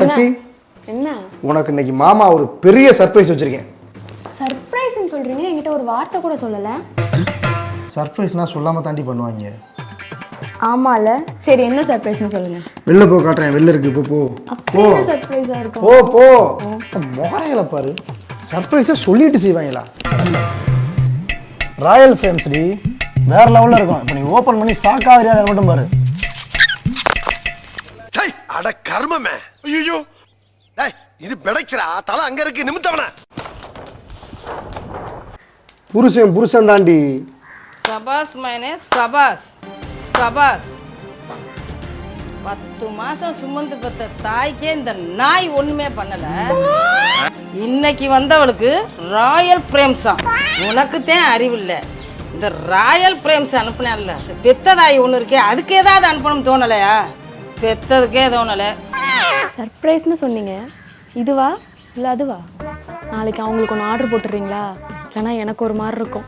சக்தி என்ன உனக்கு இன்னைக்கு மாமா ஒரு பெரிய சர்ப்ரைஸ் வச்சிருக்கேன். சர்ப்ரைஸ்னு சொல்றீங்க, என்கிட்ட ஒரு வார்த்தை கூட சொல்லல. சர்ப்ரைஸ்னா சொல்லாம தாண்டி பண்ணுவாங்க. ஆமால, சரி என்ன சர்ப்ரைஸ்னு சொல்லுங்க. வெளில போ காட்டுறேன், வெளில இருக்கு, போ போ அப்போ என்ன சர்ப்ரைஸா இருக்கும்? போ போ. முகரைகளை பாரு, சர்ப்ரைஸை சொல்லிட்டு செய்வாங்களா? ராயல் ஃப்ரேம்ஸ் டி, வேற லெவலில் இருக்கும். இப்போ நீ ஓப்பன் பண்ணி சாக்காதிரியா அதை மட்டும் பாரு. அட கர்மமே, ஐயோ டேய் இது பெடக்ஸ்ரா, தலை அங்க இருக்கு, நிமித்தவன. புருஷன் தாண்டி. சபாஸ் மைனே சபாஸ் சபாஸ். 10 மாசம் சுமந்து பெற்ற தாய்க்கே இந்த நாய் ஒண்ணுமே பண்ணல. இன்னைக்கு வந்தவளுக்கு ராயல் பிரேம்ஸா. உனக்கு தான் அறிவில்லை. இந்த ராயல் பிரேம்ஸ் அனுப்புனேன்ல, பெத்த தாய் ஒன்று இருக்கே, அதுக்கு ஏதாவது அனுப்பணும் தோணலையா? பெத்ததுக்கே தோணலை. சர்ப்ரைஸ்னு சொன்னீங்க, இதுவா இல்லை அதுவா? நாளைக்கு அவங்களுக்கு ஒன்று ஆர்டர் போட்டுறீங்களா? இல்லைனா எனக்கு ஒரு மாதிரி இருக்கும்.